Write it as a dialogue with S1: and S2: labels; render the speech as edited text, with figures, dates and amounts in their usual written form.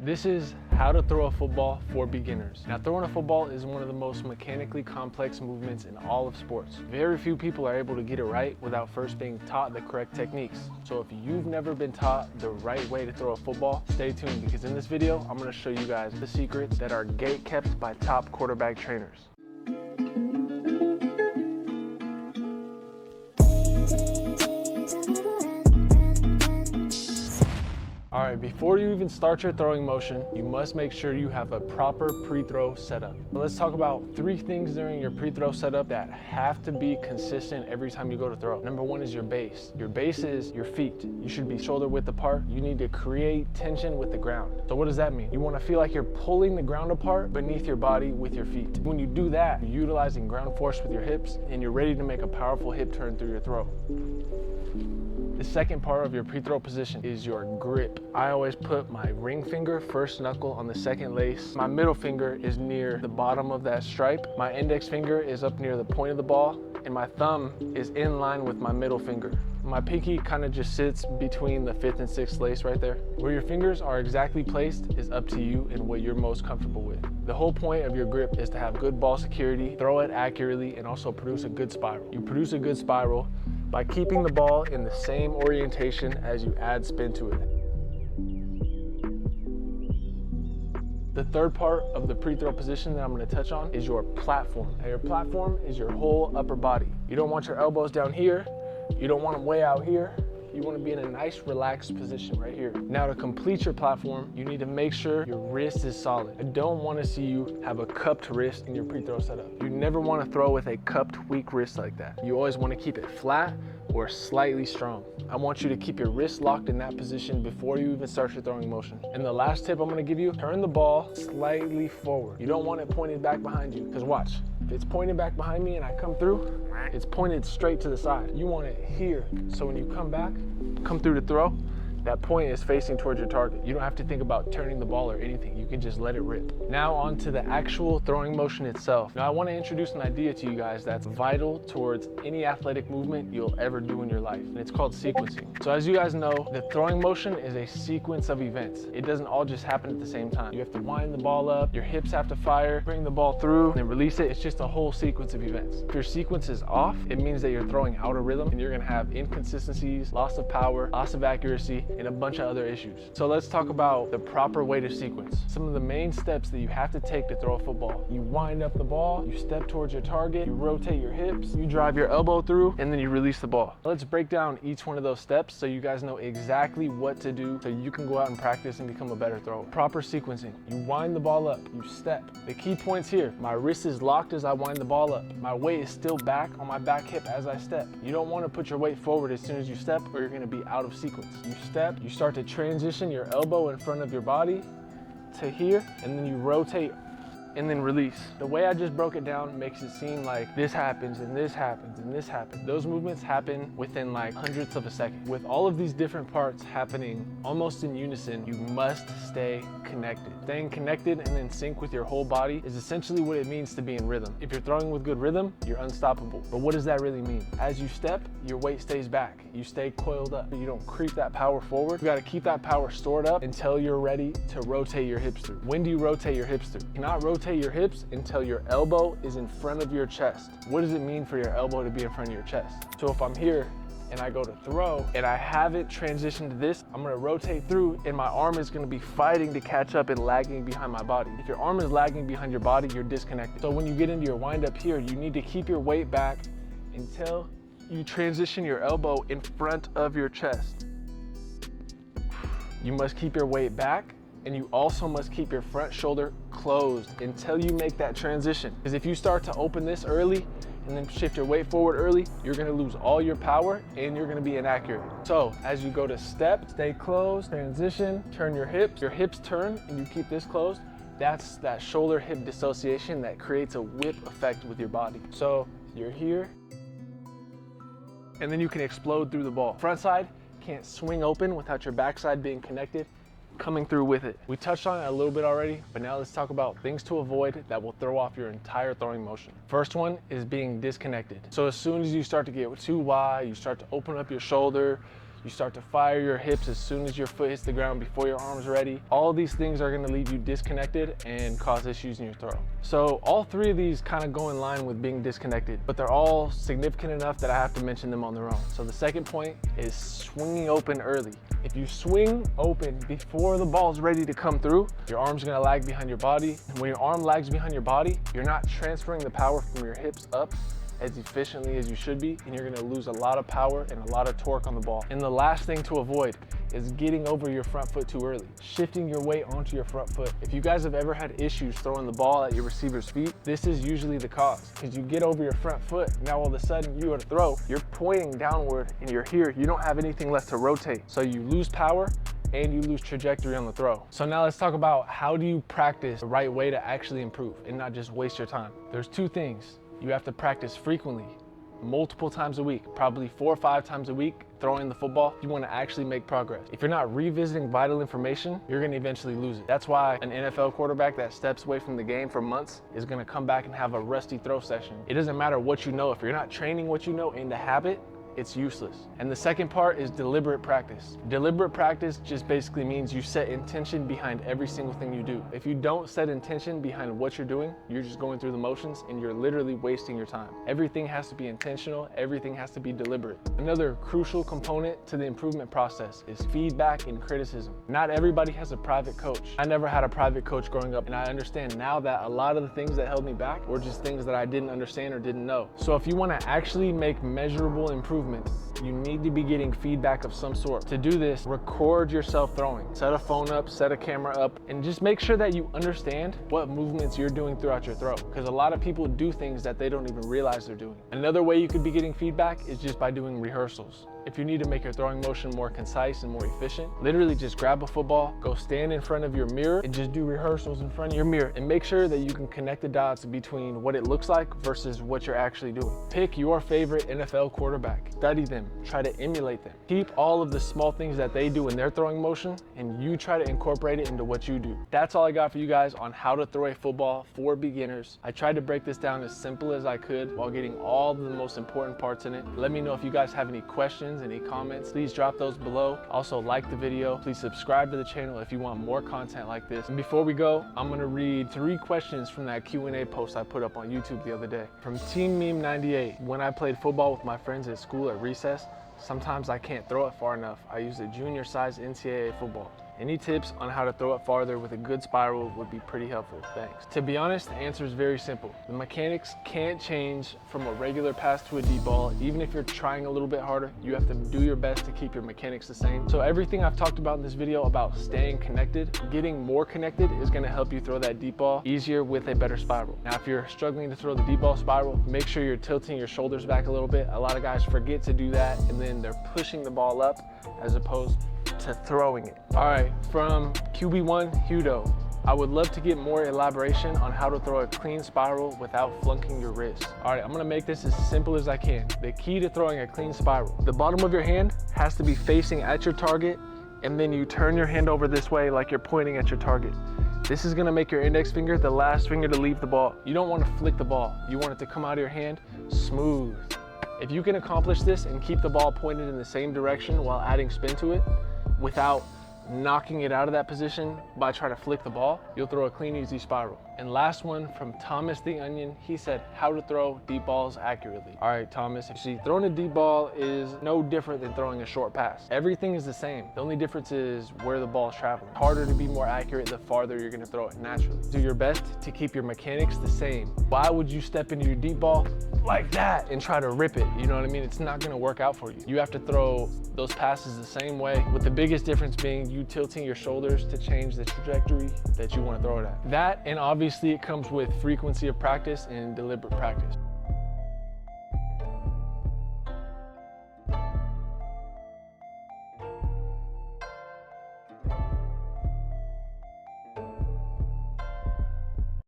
S1: This is how to throw a football for beginners. Now, throwing a football is one of the most mechanically complex movements in all of sports. Very few people are able to get it right without first being taught the correct techniques. So if you've never been taught the right way to throw a football, stay tuned, because in this video, I'm going to show you guys the secrets that are gate-kept by top quarterback trainers. All right, before you even start your throwing motion, you must make sure you have a proper pre-throw setup. Let's talk about 3 things during your pre-throw setup that have to be consistent every time you go to throw. Number 1 is your base. Your base is your feet. You should be shoulder width apart. You need to create tension with the ground. So what does that mean? You want to feel like you're pulling the ground apart beneath your body with your feet. When you do that, you're utilizing ground force with your hips, and you're ready to make a powerful hip turn through your throw. The second part of your pre-throw position is your grip. I always put my ring finger, first knuckle, on the second lace. My middle finger is near the bottom of that stripe. My index finger is up near the point of the ball, and my thumb is in line with my middle finger. My pinky kind of just sits between the 5th and 6th lace right there. Where your fingers are exactly placed is up to you and what you're most comfortable with. The whole point of your grip is to have good ball security, throw it accurately, and also produce a good spiral. You produce a good spiral by keeping the ball in the same orientation as you add spin to it. The third part of the pre-throw position that I'm going to touch on is your platform. Now, your platform is your whole upper body. You don't want your elbows down here. You don't want them way out here. You want to be in a nice relaxed position right here. Now, to complete your platform, you need to make sure your wrist is solid. I don't want to see you have a cupped wrist in your pre-throw setup. You never want to throw with a cupped, weak wrist like that. You always want to keep it flat or slightly strong. I want you to keep your wrist locked in that position before you even start your throwing motion. And the last tip I'm going to give you, turn the ball slightly forward. You don't want it pointed back behind you, because watch, if it's pointed back behind me and I come through, it's pointed straight to the side. You want it here. So when you come back, come through to throw, that point is facing towards your target. You don't have to think about turning the ball or anything. You can just let it rip. Now on to the actual throwing motion itself. Now I want to introduce an idea to you guys that's vital towards any athletic movement you'll ever do in your life, and it's called sequencing. So as you guys know, the throwing motion is a sequence of events. It doesn't all just happen at the same time. You have to wind the ball up, your hips have to fire, bring the ball through, and then release it. It's just a whole sequence of events. If your sequence is off, it means that you're throwing out of rhythm, and you're going to have inconsistencies, loss of power, loss of accuracy, and a bunch of other issues. So let's talk about the proper way to sequence. Some of the main steps that you have to take to throw a football. You wind up the ball, you step towards your target, you rotate your hips, you drive your elbow through, and then you release the ball. Let's break down each one of those steps so you guys know exactly what to do so you can go out and practice and become a better thrower. Proper sequencing. You wind the ball up, you step. The key points here, my wrist is locked as I wind the ball up. My weight is still back on my back hip as I step. You don't want to put your weight forward as soon as you step, or you're going to be out of sequence. You step, you start to transition your elbow in front of your body to here, and then you rotate and then release. The way I just broke it down makes it seem like this happens and this happens and this happens. Those movements happen within like hundredths of a second. With all of these different parts happening almost in unison, you must stay connected. Staying connected and in sync with your whole body is essentially what it means to be in rhythm. If you're throwing with good rhythm, you're unstoppable. But what does that really mean? As you step, your weight stays back. You stay coiled up. You don't creep that power forward. You gotta keep that power stored up until you're ready to rotate your hips through. When do you rotate your hips through? You cannot rotate your hips until your elbow is in front of your chest. What does it mean for your elbow to be in front of your chest? So if I'm here and I go to throw and I haven't transitioned to this, I'm gonna rotate through and my arm is gonna be fighting to catch up and lagging behind my body. If your arm is lagging behind your body, you're disconnected. So when you get into your wind up here, you need to keep your weight back until you transition your elbow in front of your chest. You must keep your weight back, and you also must keep your front shoulder closed until you make that transition. Because if you start to open this early and then shift your weight forward early, you're gonna lose all your power and you're gonna be inaccurate. So as you go to step, stay closed, transition, turn your hips turn, and you keep this closed. That's that shoulder hip dissociation that creates a whip effect with your body. So you're here, and then you can explode through the ball. Front side can't swing open without your backside being connected, coming through with it. We touched on it a little bit already, but now let's talk about things to avoid that will throw off your entire throwing motion. First one is being disconnected. So as soon as you start to get too wide, you start to open up your shoulder, You start to fire your hips as soon as your foot hits the ground before your arm's ready. All of these things are gonna leave you disconnected and cause issues in your throw. So all three of these kind of go in line with being disconnected, but they're all significant enough that I have to mention them on their own. So the second point is swinging open early. If you swing open before the ball's ready to come through, your arm's gonna lag behind your body. And when your arm lags behind your body, you're not transferring the power from your hips up as efficiently as you should be, and you're gonna lose a lot of power and a lot of torque on the ball. And the last thing to avoid is getting over your front foot too early, shifting your weight onto your front foot. If you guys have ever had issues throwing the ball at your receiver's feet, this is usually the cause, because you get over your front foot. Now all of a sudden you go to throw, you're pointing downward and you're here, you don't have anything left to rotate. So you lose power and you lose trajectory on the throw. So now let's talk about how do you practice the right way to actually improve and not just waste your time. There's two things. You have to practice frequently, multiple times a week, probably 4 or 5 times a week, throwing the football. You want to actually make progress. If you're not revisiting vital information, you're going to eventually lose it. That's why an NFL quarterback that steps away from the game for months is going to come back and have a rusty throw session. It doesn't matter what you know. If you're not training what you know into habit, it's useless. And the second part is deliberate practice. Deliberate practice just basically means you set intention behind every single thing you do. If you don't set intention behind what you're doing, you're just going through the motions and you're literally wasting your time. Everything has to be intentional, everything has to be deliberate. Another crucial component to the improvement process is feedback and criticism. Not everybody has a private coach. I never had a private coach growing up, and I understand now that a lot of the things that held me back were just things that I didn't understand or didn't know. So if you want to actually make measurable improvement, you need to be getting feedback of some sort. To do this, record yourself throwing. Set a phone up, set a camera up, and just make sure that you understand what movements you're doing throughout your throw. Because a lot of people do things that they don't even realize they're doing. Another way you could be getting feedback is just by doing rehearsals. If you need to make your throwing motion more concise and more efficient, literally just grab a football, go stand in front of your mirror and just do rehearsals in front of your mirror, and make sure that you can connect the dots between what it looks like versus what you're actually doing. Pick your favorite NFL quarterback, study them, try to emulate them. Keep all of the small things that they do in their throwing motion and you try to incorporate it into what you do. That's all I got for you guys on how to throw a football for beginners. I tried to break this down as simple as I could while getting all the most important parts in it. Let me know if you guys have any questions, any comments. Please drop those below. Also like the video. Please subscribe to the channel if you want more content like this. And before we go, I'm gonna read 3 questions from that Q&A post I put up on YouTube the other day. From Team Meme 98, when I played football with my friends at school at recess, sometimes I can't throw it far enough. I use a junior size NCAA football. Any tips on how to throw it farther with a good spiral would be pretty helpful, thanks. To be honest, the answer is very simple. The mechanics can't change from a regular pass to a deep ball. Even if you're trying a little bit harder, you have to do your best to keep your mechanics the same. So everything I've talked about in this video about staying connected, getting more connected is gonna help you throw that deep ball easier with a better spiral. Now, if you're struggling to throw the deep ball spiral, make sure you're tilting your shoulders back a little bit. A lot of guys forget to do that, and then they're pushing the ball up as opposed to throwing it. All right, from QB1 Hudo, I would love to get more elaboration on how to throw a clean spiral without flunking your wrist. All right, I'm gonna make this as simple as I can. The key to throwing a clean spiral, the bottom of your hand has to be facing at your target, and then you turn your hand over this way like you're pointing at your target. This is gonna make your index finger the last finger to leave the ball. You don't wanna flick the ball. You want it to come out of your hand smooth. If you can accomplish this and keep the ball pointed in the same direction while adding spin to it, without knocking it out of that position by trying to flick the ball, you'll throw a clean, easy spiral. And last one from Thomas the Onion, he said, how to throw deep balls accurately. All right, Thomas, you see, throwing a deep ball is no different than throwing a short pass. Everything is the same. The only difference is where the ball is traveling. It's harder to be more accurate the farther you're gonna throw it naturally. Do your best to keep your mechanics the same. Why would you step into your deep ball like that and try to rip it? You know what I mean? It's not gonna work out for you. You have to throw those passes the same way, with the biggest difference being you tilting your shoulders to change the trajectory that you wanna throw it at. That, and obviously it comes with frequency of practice and deliberate practice.